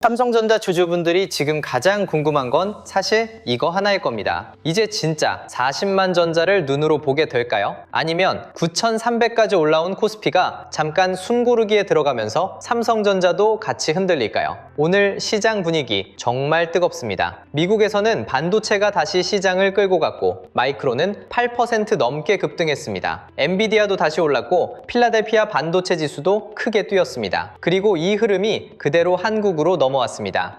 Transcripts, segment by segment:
삼성전자 주주분들이 지금 가장 궁금한 건 사실 이거 하나일 겁니다. 이제 진짜 40만 전자를 눈으로 보게 될까요? 아니면 9,300까지 올라온 코스피가 잠깐 숨고르기에 들어가면서 삼성전자도 같이 흔들릴까요? 오늘 시장 분위기 정말 뜨겁습니다. 미국에서는 반도체가 다시 시장을 끌고 갔고 마이크론은 8% 넘게 급등했습니다. 엔비디아도 다시 올랐고 필라델피아 반도체 지수도 크게 뛰었습니다. 그리고 이 흐름이 그대로 한국으로 넘어왔습니다.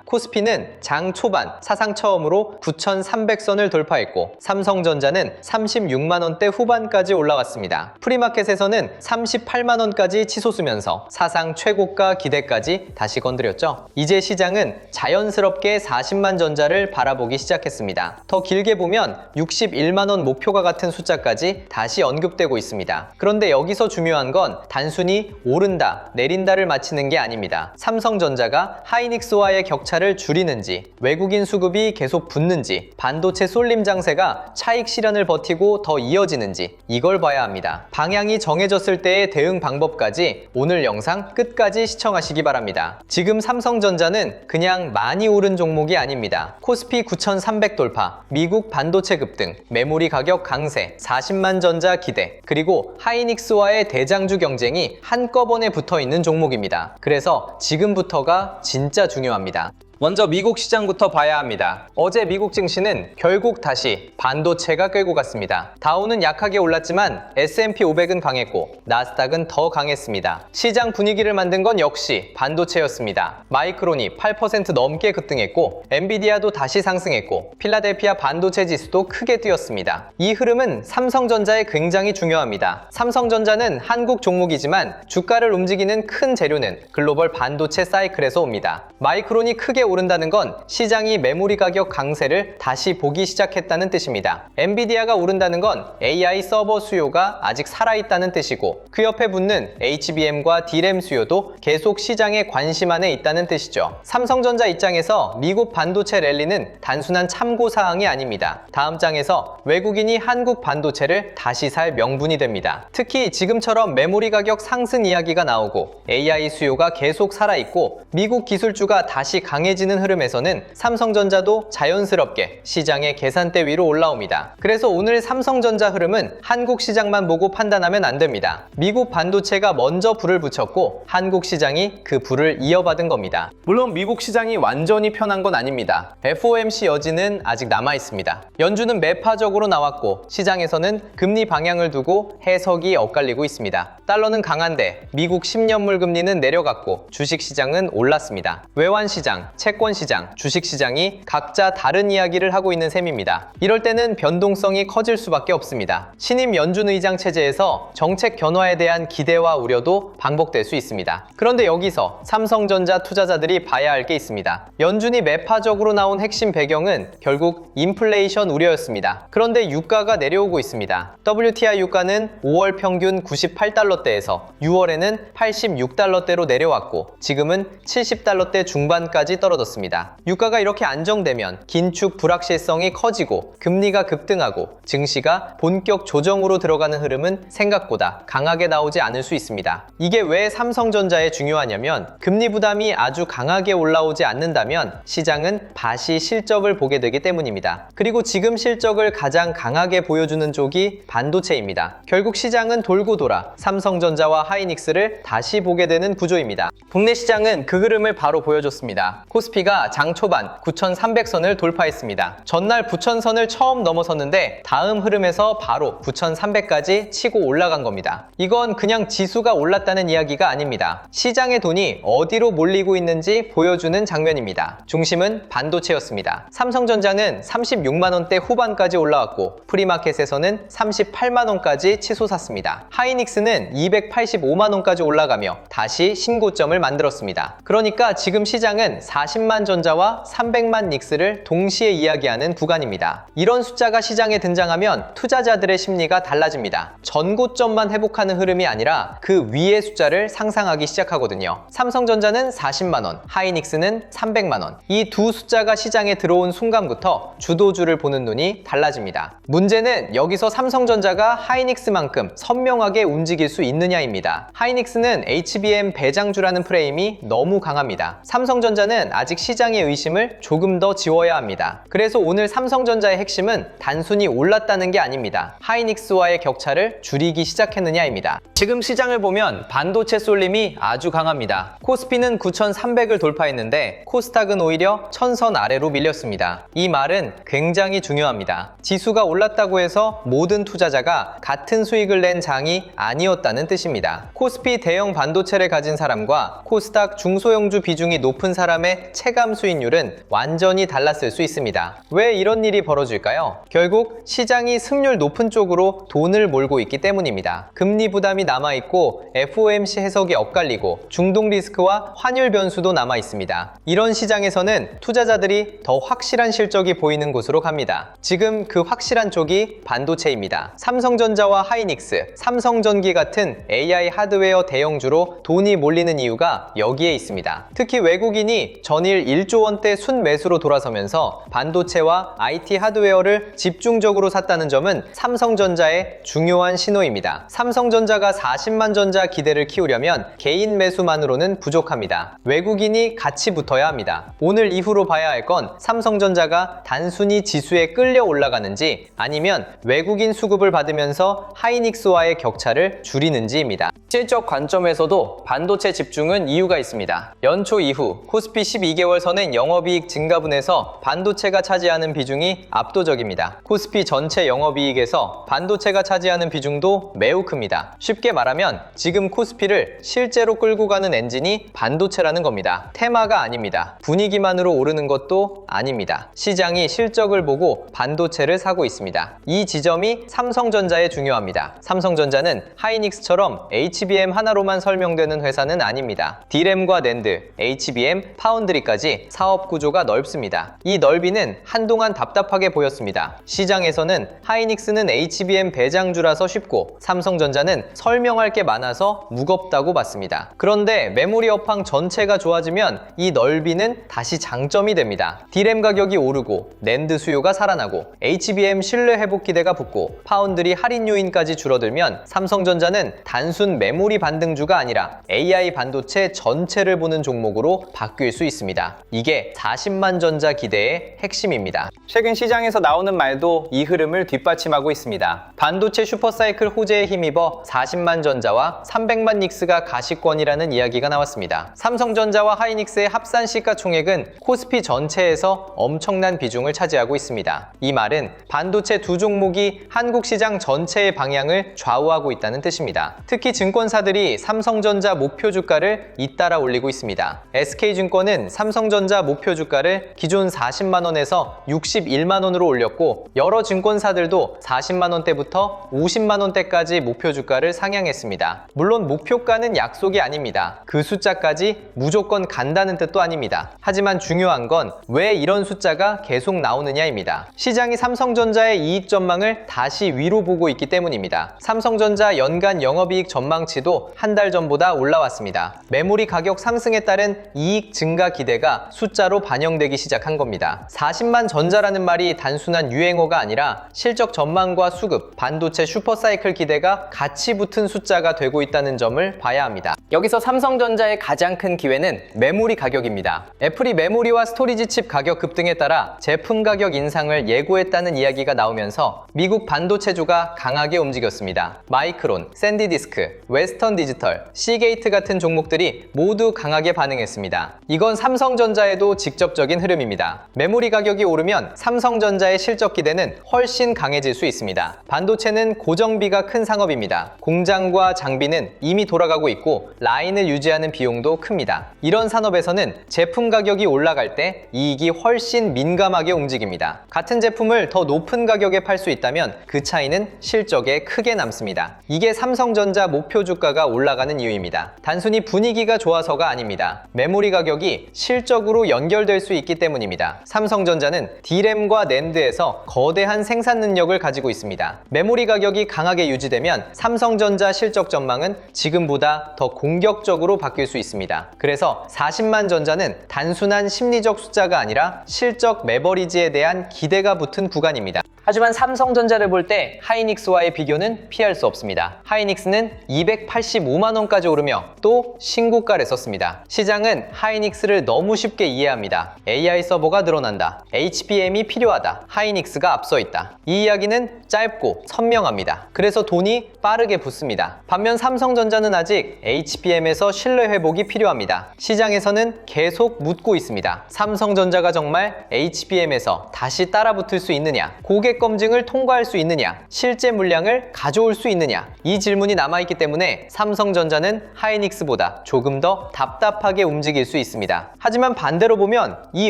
코스피는 장 초반 사상 처음으로 9,300선을 돌파했고 삼성전자는 36만원대 후반까지 올라갔습니다. 프리마켓에서는 38만원까지 치솟으면서 사상 최고가 기대까지 다시 건드렸죠. 이제 시장은 자연스럽게 40만 전자를 바라보기 시작했습니다. 더 길게 보면 61만원 목표가 같은 숫자까지 다시 언급되고 있습니다. 그런데 여기서 중요한 건 단순히 오른다, 내린다를 맞히는 게 아닙니다. 삼성전자가 하이닉스와의 격차를 줄이는지, 외국인 수급이 계속 붙는지, 반도체 쏠림 장세가 차익 실현을 버티고 더 이어지는지 이걸 봐야 합니다. 방향이 정해졌을 때의 대응 방법까지 오늘 영상 끝까지 시청하시기 바랍니다. 지금 삼성전자는 그냥 많이 오른 종목이 아닙니다. 코스피 9,300 돌파, 미국 반도체 급등, 메모리 가격 강세, 40만 전자 기대, 그리고 하이닉스와의 대장주 경쟁이 한꺼번에 붙어있는 종목입니다. 그래서 지금부터가 진짜 중요합니다. 먼저 미국 시장부터 봐야 합니다. 어제 미국 증시는 결국 다시 반도체가 끌고 갔습니다. 다우는 약하게 올랐지만 S&P 500은 강했고 나스닥은 더 강했습니다. 시장 분위기를 만든 건 역시 반도체였습니다. 마이크론이 8% 넘게 급등했고 엔비디아도 다시 상승했고 필라델피아 반도체 지수도 크게 뛰었습니다. 이 흐름은 삼성전자에 굉장히 중요합니다. 삼성전자는 한국 종목이지만 주가를 움직이는 큰 재료는 글로벌 반도체 사이클에서 옵니다. 마이크론이 크게 오른다는 건 시장이 메모리 가격 강세를 다시 보기 시작했다는 뜻입니다. 엔비디아가 오른다는 건 AI 서버 수요가 아직 살아있다는 뜻이고 그 옆에 붙는 HBM과 D램 수요도 계속 시장의 관심 안에 있다는 뜻이죠. 삼성전자 입장에서 미국 반도체 랠리는 단순한 참고사항이 아닙니다. 다음 장에서 외국인이 한국 반도체를 다시 살 명분이 됩니다. 특히 지금처럼 메모리 가격 상승 이야기가 나오고 AI 수요가 계속 살아있고 미국 기술주가 다시 강해지는 흐름에서는 삼성전자도 자연스럽게 시장의 계산대 위로 올라옵니다. 그래서 오늘 삼성전자 흐름은 한국 시장만 보고 판단하면 안 됩니다. 미국 반도체가 먼저 불을 붙였고 한국 시장이 그 불을 이어받은 겁니다. 물론 미국 시장이 완전히 편한 건 아닙니다. FOMC 여지는 아직 남아 있습니다. 연준은 매파적으로 나왔고 시장에서는 금리 방향을 두고 해석이 엇갈리고 있습니다. 달러는 강한데 미국 10년물 금리는 내려갔고 주식시장은 올랐습니다. 외환시장, 채권시장, 주식시장이 각자 다른 이야기를 하고 있는 셈입니다. 이럴 때는 변동성이 커질 수밖에 없습니다. 신임 연준 의장 체제에서 정책 변화에 대한 기대와 우려도 반복될 수 있습니다. 그런데 여기서 삼성전자 투자자들이 봐야 할 게 있습니다. 연준이 매파적으로 나온 핵심 배경은 결국 인플레이션 우려였습니다. 그런데 유가가 내려오고 있습니다. WTI 유가는 5월 평균 98달러대에서 6월에는 86달러대로 내려왔고 지금은 70달러대 중반까지 떨어졌습니다. 유가가 이렇게 안정되면 긴축 불확실성이 커지고 금리가 급등하고 증시가 본격 조정으로 들어가는 흐름은 생각보다 강하게 나오지 않을 수 있습니다. 이게 왜 삼성전자에 중요하냐면 금리 부담이 아주 강하게 올라오지 않는다면 시장은 다시 실적을 보게 되기 때문입니다. 그리고 지금 실적을 가장 강하게 보여주는 쪽이 반도체입니다. 결국 시장은 돌고 돌아 삼성전자와 하이닉스를 다시 보게 되는 구조입니다. 국내 시장은 그 흐름을 바로 보여줬습니다. 코스피가 장 초반 9,300선을 돌파했습니다. 전날 9,000선을 처음 넘어섰는데 다음 흐름에서 바로 9,300까지 치고 올라간 겁니다. 이건 그냥 지수가 올랐다는 이야기가 아닙니다. 시장의 돈이 어디로 몰리고 있는지 보여주는 장면입니다. 중심은 반도체였습니다. 삼성전자는 36만원대 후반까지 올라왔고 프리마켓에서는 38만원까지 치솟았습니다. 하이닉스는 285만원까지 올라가며 다시 신고점을 만들었습니다. 그러니까 지금 시장은 40만 전자와 300만 닉스를 동시에 이야기하는 구간입니다. 이런 숫자가 시장에 등장하면 투자자들의 심리가 달라집니다. 전고점만 회복하는 흐름이 아니라 그 위의 숫자를 상상하기 시작하거든요. 삼성전자는 40만원, 하이닉스는 300만원. 이 두 숫자가 시장에 들어온 순간부터 주도주를 보는 눈이 달라집니다. 문제는 여기서 삼성전자가 하이닉스만큼 선명하게 움직일 수 있느냐입니다. 하이닉스는 HBM 배장주라는 프레임이 너무 강합니다. 삼성전자는 아직 시장의 의심을 조금 더 지워야 합니다. 그래서 오늘 삼성전자의 핵심은 단순히 올랐다는 게 아닙니다. 하이닉스와의 격차를 줄이기 시작했느냐입니다. 지금 시장을 보면 반도체 쏠림이 아주 강합니다. 코스피는 9,300을 돌파했는데 코스닥은 오히려 1000선 아래로 밀렸습니다. 이 말은 굉장히 중요합니다. 지수가 올랐다고 해서 모든 투자자가 같은 수익을 낸 장이 아니었다는 뜻입니다. 코스피 대형 반도체를 가진 사람과 코스닥 중소형주 비중이 높은 사람의 체감 수익률은 완전히 달랐을 수 있습니다. 왜 이런 일이 벌어질까요? 결국 시장이 승률 높은 쪽으로 돈을 몰고 있기 때문입니다. 금리 부담이 남아있고 FOMC 해석이 엇갈리고 중동 리스크와 환율 변수도 남아있습니다. 이런 시장에서는 투자자들이 더 확실한 실적이 보이는 곳으로 갑니다. 지금 그 확실한 쪽이 반도체입니다. 삼성전자와 하이닉스, 삼성전기 같은 AI 하드웨어 대형주로 돈이 몰리는 이유가 여기에 있습니다. 특히 외국인이 전일 1조 원대 순매수로 돌아서면서 반도체와 IT 하드웨어를 집중적으로 샀다는 점은 삼성전자의 중요한 신호입니다. 삼성전자가 40만 전자 기대를 키우려면 개인 매수만으로는 부족합니다. 외국인이 같이 붙어야 합니다. 오늘 이후로 봐야 할 건 삼성전자가 단순히 지수에 끌려 올라가는지 아니면 외국인 수급을 받으면서 하이닉스와의 격차를 줄이는지입니다. 실적 관점에서도 반도체 집중은 이유가 있습니다. 연초 이후 코스피 12개월 선행 영업이익 증가분에서 반도체가 차지하는 비중이 압도적입니다. 코스피 전체 영업이익에서 반도체가 차지하는 비중도 매우 큽니다. 쉽게 말하면 지금 코스피를 실제로 끌고 가는 엔진이 반도체라는 겁니다. 테마가 아닙니다. 분위기만으로 오르는 것도 아닙니다. 시장이 실적을 보고 반도체를 사고 있습니다. 이 지점이 삼성전자에 중요합니다. 삼성전자는 하이닉스처럼 HBM 하나로만 설명되는 회사는 아닙니다. D램과 낸드, HBM, 파운드리까지 사업 구조가 넓습니다. 이 넓이는 한동안 답답하게 보였습니다. 시장에서는 하이닉스는 HBM 배장주라서 쉽고 삼성전자는 설명할 게 많아서 무겁다고 봤습니다. 그런데 메모리 업황 전체가 좋아지면 이 넓이는 다시 장점이 됩니다. D램 가격이 오르고 낸드 수요가 살아나고 HBM 신뢰 회복 기대가 붙고 파운드리 할인 요인까지 줄어들면 삼성전자는 단순 메모리 반등주가 아니라 AI 반도체 전체를 보는 종목으로 바뀔 수 있습니다. 이게 40만 전자 기대의 핵심입니다. 최근 시장에서 나오는 말도 이 흐름을 뒷받침하고 있습니다. 반도체 슈퍼사이클 호재에 힘입어 40만 전자와 300만 닉스가 가시권이라는 이야기가 나왔습니다. 삼성전자와 하이닉스의 합산 시가총액은 코스피 전체에서 엄청난 비중을 차지하고 있습니다. 이 말은 반도체 두 종목이 한국 시장 전체의 방향을 좌우하고 있다는 뜻입니다. 특히 증권사들이 삼성전자 목표 주가를 잇따라 올리고 있습니다. SK증권은 삼성전자 목표 주가를 기존 40만 원에서 61만 원으로 올렸고 여러 증권사들도 40만 원대부터 50만 원대까지 목표 주가를 상향했습니다. 물론 목표가는 약속이 아닙니다. 그 숫자까지 무조건 간다는 뜻도 아닙니다. 하지만 중요한 건 왜 이런 숫자가 계속 나오느냐입니다. 시장이 삼성전자의 이익 전망을 다시 위로 보고 있기 때문입니다. 삼성전자 연간 영업이익 전망치도 한 달 전보다 올라왔습니다. 메모리 가격 상승에 따른 이익 증가 기대가 숫자로 반영되기 시작한 겁니다. 40만 전자라는 말이 단순한 유행어가 아니라 실적 전망과 수급, 반도체 슈퍼사이클 기대가 같이 붙은 숫자가 되고 있다는 점을 봐야 합니다. 여기서 삼성전자의 가장 큰 기회는 메모리 가격입니다. 애플이 메모리와 스토리지 칩 가격 급등에 따라 제품 가격 인상을 예고했다는 이야기가 나오면서 미국 반도체주가 강하게 움직였습니다. 마이크론, 샌디디스크, 웨스턴 디지털, 시게이트 같은 종목들이 모두 강하게 반응했습니다. 이건 삼성전자에도 직접적인 흐름입니다. 메모리 가격이 오르면 삼성전자의 실적 기대는 훨씬 강해질 수 있습니다. 반도체는 고정비가 큰 상업입니다. 공장과 장비는 이미 돌아가고 있고 라인을 유지하는 비용도 큽니다. 이런 산업에서는 제품 가격이 올라갈 때 이익이 훨씬 민감하게 움직입니다. 같은 제품을 더 높은 가격에 팔 수 있다면 그 차이는 실적에 크게 남습니다. 이게 삼성전자 목표 주가가 올라가는 이유입니다. 단순히 분위기가 좋아서가 아닙니다. 메모리 가격이 실적으로 연결될 수 있기 때문입니다. 삼성전자는 D램과 낸드에서 거대한 생산 능력을 가지고 있습니다. 메모리 가격이 강하게 유지되면 삼성전자 실적 전망은 지금보다 더 공격적으로 바뀔 수 있습니다. 그래서 40만 전자는 단순한 심리적 숫자가 아니라 실적 매버리지에 대한 기대가 붙은 구간입니다. 하지만 삼성전자를 볼 때 하이닉스와의 비교는 피할 수 없습니다. 하이닉스는 285만 원까지 오르며 또 신고가를 썼습니다. 시장은 하이닉스를 너무 쉽게 이해합니다. AI 서버가 늘어난다. HBM이 필요하다. 하이닉스가 앞서 있다. 이 이야기는 짧고 선명합니다. 그래서 돈이 빠르게 붙습니다. 반면 삼성전자는 아직 HBM에서 신뢰 회복이 필요합니다. 시장에서는 계속 묻고 있습니다. 삼성전자가 정말 HBM에서 다시 따라붙을 수 있느냐? 고객 검증을 통과할 수 있느냐? 실제 물량을 가져올 수 있느냐? 이 질문이 남아있기 때문에 삼성전자는 하이닉스보다 조금 더 답답하게 움직일 수 있습니다. 하지만 반대로 보면 이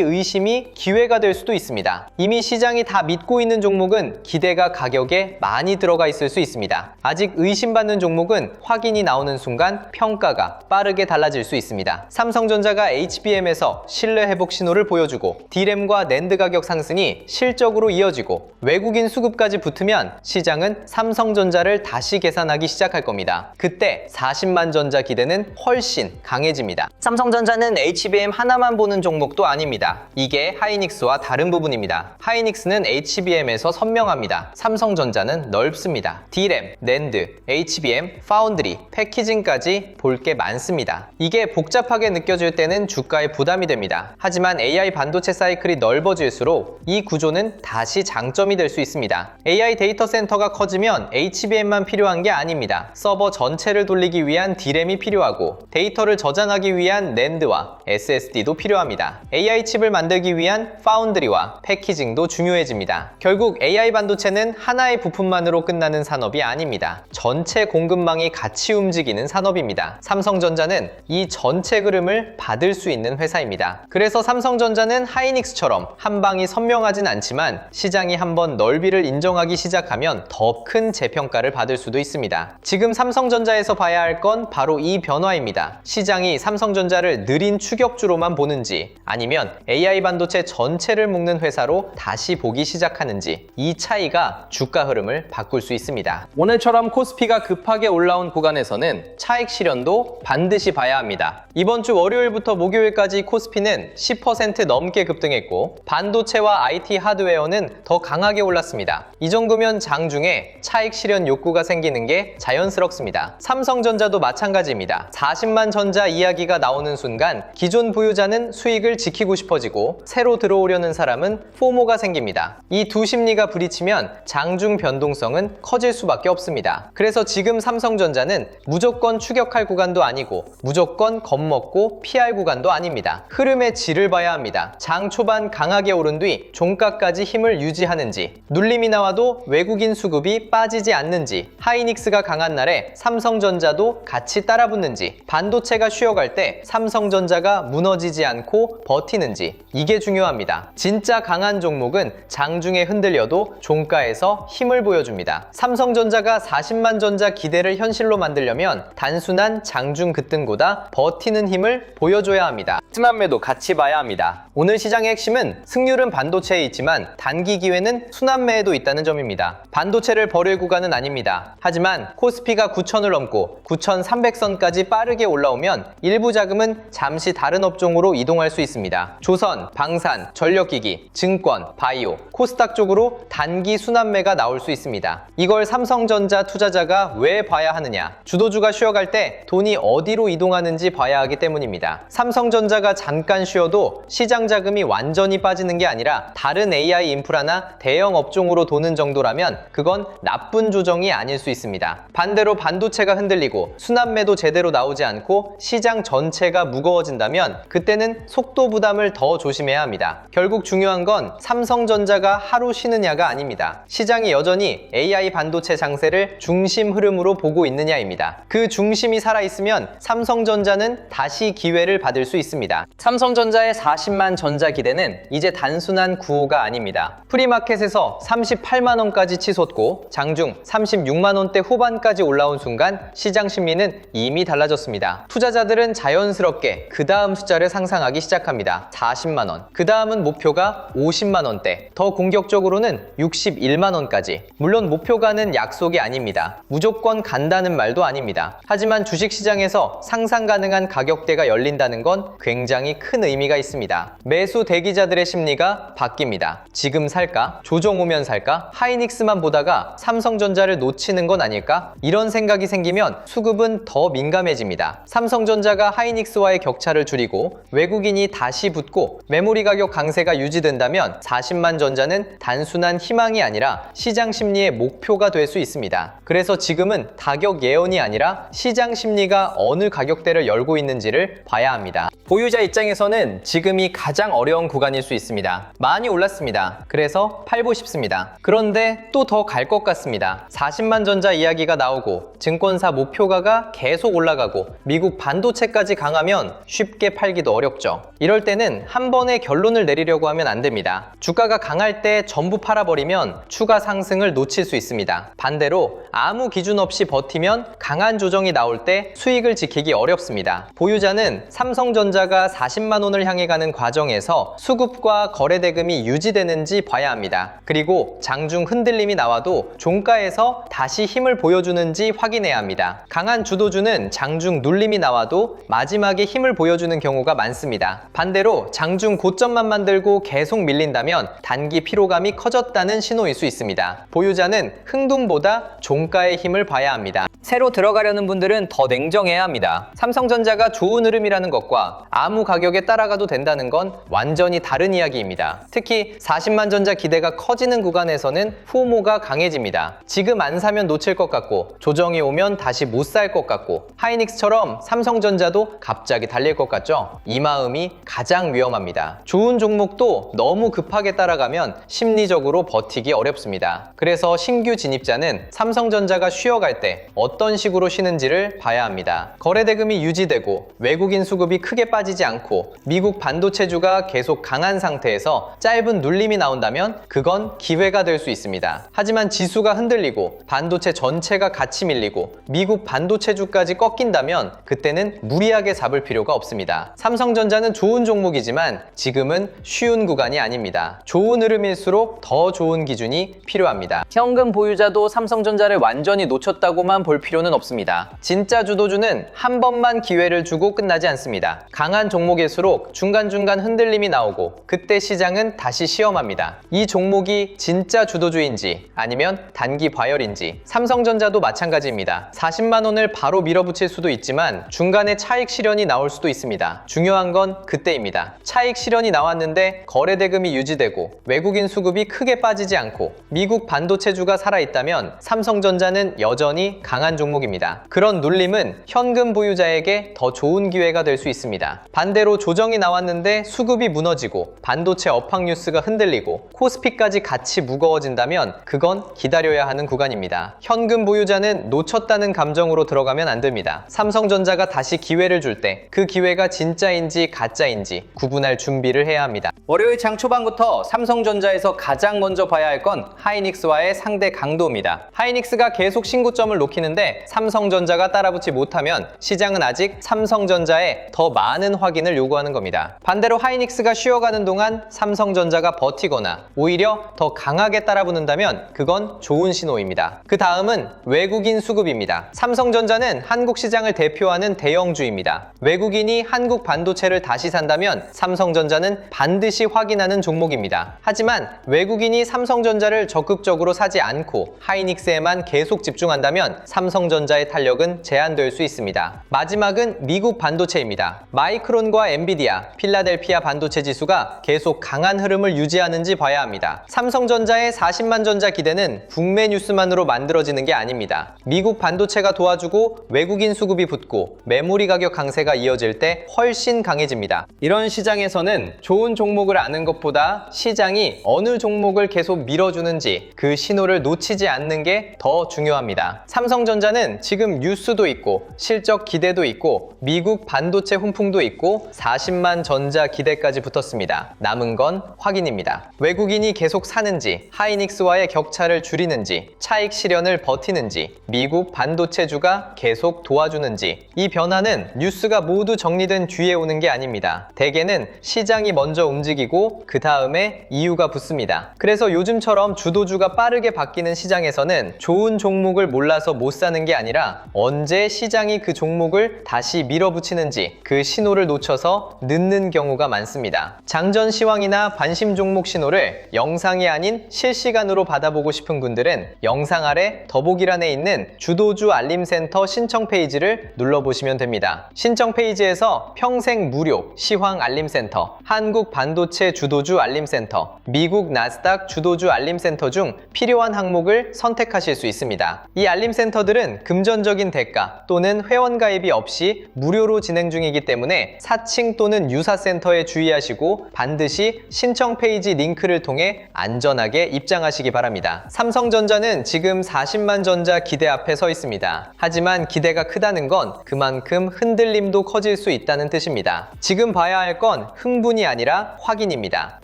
의심이 기회가 될 수도 있습니다. 이미 시장이 다 믿고 있는 종목은 기대가 가격에 많이 들어가 있을 수 있습니다. 아직 의심받는 종목은 확인이 나오는 순간 평가가 빠르게 달라질 수 있습니다. 삼성전자가 HBM에서 신뢰 회복 신호를 보여주고 D램과 낸드 가격 상승이 실적으로 이어지고 외국인 수급까지 붙으면 시장은 삼성전자를 다시 계산하기 시작할 겁니다. 그때 40만 전자 기대는 훨씬 강해집니다. 삼성전자는 HBM 하나만 보는 종목도 아닙니다. 이게 하이닉스와 다른 부분입니다. 하이닉스는 HBM에서 선명합니다. 삼성전자는 넓습니다. D램, 낸드, HBM, 파운드리, 패키징까지 볼 게 많습니다. 이게 복잡하게 느껴질 때는 주가에 부담이 됩니다. 하지만 AI 반도체 사이클이 넓어질수록 이 구조는 다시 장점이 될 수 있습니다. AI 데이터 센터가 커지면 HBM만 필요한 게 아닙니다. 서버 전체를 돌리기 위한 D램이 필요하고 데이터를 저장하기 위한 낸드와 SSD도 필요합니다. AI 칩을 만들기 위한 파운드리와 패키징도 중요해집니다. 결국 AI 반도체는 하나의 부품만으로 끝나는 산업이 아닙니다. 전체 공급망이 같이 움직이는 산업입니다. 삼성전자는 이 전체 흐름을 받을 수 있는 회사입니다. 그래서 삼성전자는 하이닉스처럼 한방이 선명하진 않지만 시장이 한번 넓이를 인정하기 시작하면 더 큰 재평가를 받을 수도 있습니다. 지금 삼성전자에서 봐야 할 건 바로 이 변화입니다. 시장이 삼성전자를 느린 추격주로만 보는지 아니면 AI 반도체 전체를 묶는 회사로 다시 보기 시작하는지 이 차이가 주가 흐름을 바꿀 수 있습니다. 오늘처럼 코스피가 급하게 올라온 구간에서는 차익 실현도 반드시 봐야 합니다. 이번 주 월요일부터 목요일까지 코스피는 10% 넘게 급등했고 반도체와 IT 하드웨어는 더 강하게 올랐습니다. 이 정도면 장중에 차익 실현 욕구가 생기는 게 자연스럽습니다. 삼성전자도 마찬가지입니다. 40만 전자 이야기가 나오는 순간 기존 보유자는 수익을 지키고 싶어지고 새로 들어오려는 사람은 포모가 생깁니다. 이 두 심리가 부딪히면 장중 변동성은 커질 수밖에 없습니다. 그래서 지금 삼성전자는 무조건 추격할 구간도 아니고 무조건 겁먹고 피할 구간도 아닙니다. 흐름의 질을 봐야 합니다. 장 초반 강하게 오른 뒤 종가까지 힘을 유지하는지, 눌림이 나와도 외국인 수급이 빠지지 않는지, 하이닉스가 강한 날에 삼성전자도 같이 따라붙는지, 반도체가 쉬어갈 때 삼성전자가 무너지지 않고 버티는지, 이게 중요합니다. 진짜 강한 종목은 장중에 흔들려도 종가에서 힘을 보여줍니다. 삼성전자가 40만 전자 기대를 현실로 만들려면 단순한 장중 급등보다 버티는 힘을 보여줘야 합니다. 순환매도 같이 봐야 합니다. 오늘 시장의 핵심은 승률은 반도체에 있지만 단기 기회는 순환매에도 있다는 점입니다. 반도체를 버릴 구간은 아닙니다. 하지만 코스피가 9,000을 넘고 9,300선까지 빠르게 올라오면 일부 자금은 잠시 다른 업종으로 이동할 수 있습니다. 조선, 방산, 전력기기, 증권, 바이오, 코스닥 쪽으로 단기 순환매가 나올 수 있습니다. 이걸 삼성전자 투자자가 왜 봐야 하느냐? 주도주가 쉬어갈 때 돈이 어디로 이동하는지 봐야 하기 때문입니다. 삼성전자가 잠깐 쉬어도 시장 자금이 완전히 빠지는 게 아니라 다른 AI 인프라나 대형 업종으로 도는 정도라면 그건 나쁜 조정이 아닐 수 있습니다. 반대로 반도체가 흔들리고 순환매도 제대로 나오지 않고 시장 전체가 무거워진다면 그때는 속도 부담을 더 조심해야 합니다. 결국 중요한 건 삼성전자가 하루 쉬느냐가 아닙니다. 시장이 여전히 AI 반도체 장세를 중심 흐름으로 보고 있느냐입니다. 그 중심이 살아있으면 삼성전자는 다시 기회를 받을 수 있습니다. 삼성전자의 40만 전자 기대는 이제 단순한 구호가 아닙니다. 프리마켓에서 38만원까지 치솟고 장중 36만원대 후반까지 올라온 순간 시장 심리는 이미 달라졌습니다. 투자자들은 자연스럽게 그 다음 숫자를 상상하기 시작합니다. 40만원, 그 다음은 목표가 50만원대, 더 공격적으로는 61만원까지. 물론 목표가는 약속이 아닙니다. 무조건 간다는 말도 아닙니다. 하지만 주식시장에서 상상 가능한 가격대가 열린다는 건 굉장히 큰 의미가 있습니다. 매수 대기자들의 심리가 바뀝니다. 지금 살까? 조정 조정 오면 살까? 하이닉스만 보다가 삼성전자를 놓치는 건 아닐까? 이런 생각이 생기면 수급은 더 민감해집니다. 삼성전자가 하이닉스와의 격차를 줄이고 외국인이 다시 붙고 메모리 가격 강세가 유지된다면 40만 전자는 단순한 희망이 아니라 시장 심리의 목표가 될 수 있습니다. 그래서 지금은 가격 예언이 아니라 시장 심리가 어느 가격대를 열고 있는지를 봐야 합니다. 보유자 입장에서는 지금이 가장 어려운 구간일 수 있습니다. 많이 올랐습니다. 그래서 팔고 싶습니다. 그런데 또 더 갈 것 같습니다. 40만 전자 이야기가 나오고 증권사 목표가가 계속 올라가고 미국 반도체까지 강하면 쉽게 팔기도 어렵죠. 이럴 때는 한 번에 결론을 내리려고 하면 안 됩니다. 주가가 강할 때 전부 팔아버리면 추가 상승을 놓칠 수 있습니다. 반대로 아무 기준 없이 버티면 강한 조정이 나올 때 수익을 지키기 어렵습니다. 보유자는 삼성전자가 40만 원을 향해 가는 과정에서 수급과 거래대금이 유지되는지 봐야 합니다. 그리고 장중 흔들림이 나와도 종가에서 다시 힘을 보여주는지 확인해야 합니다. 강한 주도주는 장중 눌림이 나와도 마지막에 힘을 보여주는 경우가 많습니다. 반대로 장중 고점만 만들고 계속 밀린다면 단기 피로감이 커졌다는 신호일 수 있습니다. 보유자는 흥둥보다 종가의 힘을 봐야 합니다. 새로 들어가려는 분들은 더 냉정해야 합니다. 삼성전자가 좋은 흐름이라는 것과 아무 가격에 따라가도 된다는 건 완전히 다른 이야기입니다. 특히 40만 전자 기대가 커지는 구간에서는 포모가 강해집니다. 지금 안 사면 놓칠 것 같고 조정이 오면 다시 못 살 것 같고 하이닉스처럼 삼성전자도 갑자기 달릴 것 같죠? 이 마음이 가장 위험합니다. 좋은 종목도 너무 급하게 따라가면 심리적으로 버티기 어렵습니다. 그래서 신규 진입자는 삼성전자가 쉬어갈 때 어떤 식으로 쉬는지를 봐야 합니다. 거래대금이 유지되고 외국인 수급이 크게 빠지지 않고 미국 반도체주가 계속 강한 상태에서 짧은 눌림이 나온다면 그건 기회가 될 수 있습니다. 하지만 지수가 흔들리고 반도체 전체가 같이 밀리고 미국 반도체주까지 꺾인다면 그때는 무리하게 잡을 필요가 없습니다. 삼성전자는 좋은 종목이지만 지금은 쉬운 구간이 아닙니다. 좋은 흐름일수록 더 좋은 기준이 필요합니다. 현금 보유자도 삼성전자를 완전히 놓쳤다고만 볼 필요는 없습니다. 진짜 주도주는 한 번만 기회를 주고 끝나지 않습니다. 강한 종목일수록 중간중간 흔들림이 나오고 그때 시장은 다시 시험합니다. 이 종목이 진짜 주도주인지 아니면 단기 과열인지. 삼성전자도 마찬가지입니다. 40만 원을 바로 밀어붙일 수도 있지만 중간에 차익 실현이 나올 수도 있습니다. 중요한 건 그때입니다. 차익 실현이 나왔는데 거래대금이 유지되고 외국인 수급이 크게 빠지지 않고 미국 반도체주가 살아있다면 삼성전자는 여전히 강한 종목입니다. 그런 눌림은 현금 보유자에게 더 좋은 기회가 될 수 있습니다. 반대로 조정이 나왔는데 수급이 무너지고 반도체 업황 뉴스가 흔들리고 코스피까지 같이 무거워진다면 그건 기다려야 하는 구간입니다. 현금 보유자는 놓쳤다는 감정으로 들어가면 안 됩니다. 삼성전자가 다시 기회를 줄 때 그 기회가 진짜인지 가짜인지 구분할 준비를 해야 합니다. 월요일 장 초반부터 삼성전자에서 가장 먼저 봐야 할 건 하이닉스와의 상대 강도입니다. 하이닉스가 계속 신고점을 놓기는데 삼성전자가 따라붙지 못하면 시장은 아직 삼성전자에 더 많은 확인을 요구하는 겁니다. 반대로 하이닉스가 쉬어가는 동안 삼성전자가 버티거나 오히려 더 강하게 따라붙는다면 그건 좋은 신호입니다. 그 다음은 외국인 수급입니다. 삼성전자는 한국 시장을 대표하는 대형주입니다. 외국인이 한국 반도체를 다시 산다면 삼성전자는 반드시 확인하는 종목입니다. 하지만 외국인이 삼성전자를 적극적으로 사지 않고 하이닉스에만 계속 집중한다면 삼성전자의 탄력은 제한될 수 있습니다. 마지막은 미국 반도체입니다. 마이크론과 엔비디아, 필라델피아 반도체 지수가 계속 강한 흐름을 유지하는지 봐야 합니다. 삼성전자의 40만 전자 기대는 북미 뉴스만으로 만들어지는 게 아닙니다. 미국 반도체가 도와주고 외국인 수급이 붙고 메모리 가격 강세가 이어질 때 훨씬 강해집니다. 이런 시장에서는 좋은 종목을 아는 것보다 시장이 어느 종목을 계속 밀어주는지 그 신호를 놓치지 않는 게 더 중요합니다. 삼성전자는 지금 뉴스도 있고 실적 기대도 있고 미국 반도체 훈풍도 있고 40만 전자 기대까지 붙었습니다. 남은 건 확인입니다. 외국인이 계속 사는지, 하이닉스와의 격차를 줄이는지, 차익 실현을 버티는지, 미국 반도체주가 계속 도와주는지. 이 변화는 뉴스가 모두 정리된 뒤에 오는 게 아닙니다. 대개는 시장이 먼저 움직이고 그 다음에 이유가 붙습니다. 그래서 요즘처럼 주도주가 빠르게 바뀌는 시장에서는 좋은 종목을 몰라서 못 사는 게 아니라 언제 시장이 그 종목을 다시 밀어붙이는지 그 신호를 놓쳐서 늦는 경우가 많습니다. 장전 시황이나 관심 종목 신호를 영상이 아닌 실시간으로 받아보고 싶은 분들은 영상 아래 더보기란에 있는 주도주 알림센터 신청 페이지를 눌러보시면 됩니다. 신청 페이지에서 평생 무료 시황 알림센터, 한국 반도체 주도주 알림센터, 미국 나스닥 주도주 알림센터 중 필요한 항목을 선택하실 수 있습니다. 이 알림센터들은 금전적인 대가 또는 회원가입이 없이 무료로 진행 중이기 때문에 사칭 또는 유사센터에 주의하시고 반드시 신청 페이지 링크를 통해 안전하게 입장하시기 바랍니다. 삼성전자는 지금 40만 전자 기대 앞에 서 있습니다. 하지만 기대가 크다는 건 그만큼 흔들림도 커질 수 있다는 뜻입니다. 지금 봐야 할 건 흥분이 아니라 확인입니다.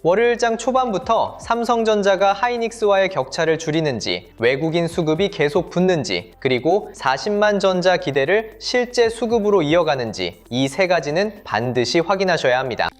월요일장 초반부터 삼성전자가 하이닉스와의 격차를 줄이는지, 외국인 수급이 계속 붙는지, 그리고 40만 전자 기대를 실제 수급으로 이어가는지 이 세 가지는 반드시 확인하셔야 합니다.